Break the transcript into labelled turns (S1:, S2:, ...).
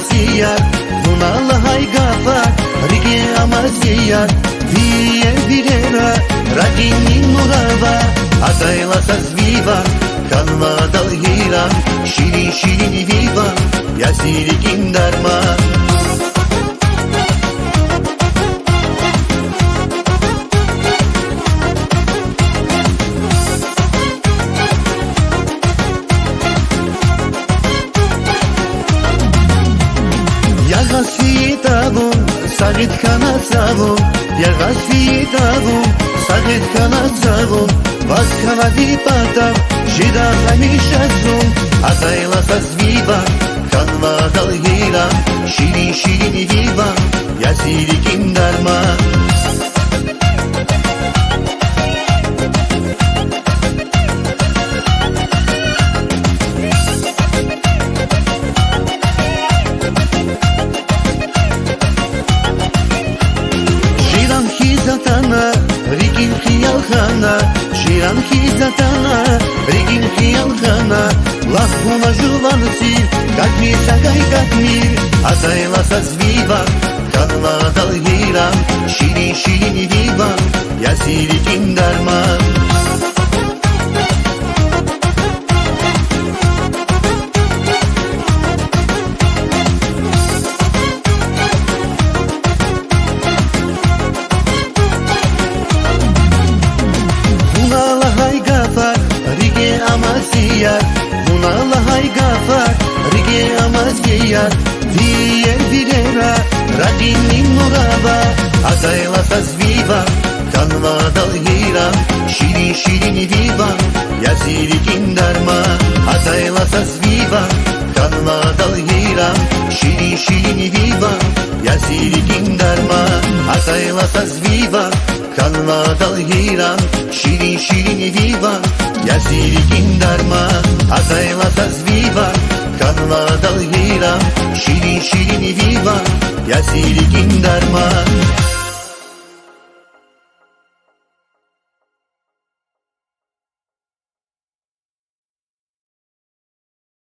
S1: amaziyar Vunala haigava Rige amaziyar Vie virera Ragini murava Adayla sazviva Kanva dal hiram Şirin şirin viva Yazirikin darma Yagasvitavum, sagit kanazavum Yagasvitavum, sagit kanazavum Vas kanadipatam, jida hamishazum Azayla sazviva, kanva dal hiram Şirin şirin viva, yazirikin darma Zatana, Rigin Khiyalkhana, Shiran Khizatana, Rigin Khiyalkhana, Lahuna Juvansil, Kadmir Sagay Kadmir, Azayla Sazviva, Kanla Dal Hiram, Shirin Shirin Viva, Yazirikin Darma. Vunala haigava, rige amaziyar Vie virera, ragini murava Azayla sazviva, kanva dal hiram Şirin şirin viva, yazirikin darma Azayla sazviva, kanva dal hiram Şirin şirin viva, yazirikin darma Azayla sazviva, kanva dal hiram Şirin şirin viva, yazirikin darma Azayla sazviva, kanva dal hiram Şirin şirin viva, yazirikin darma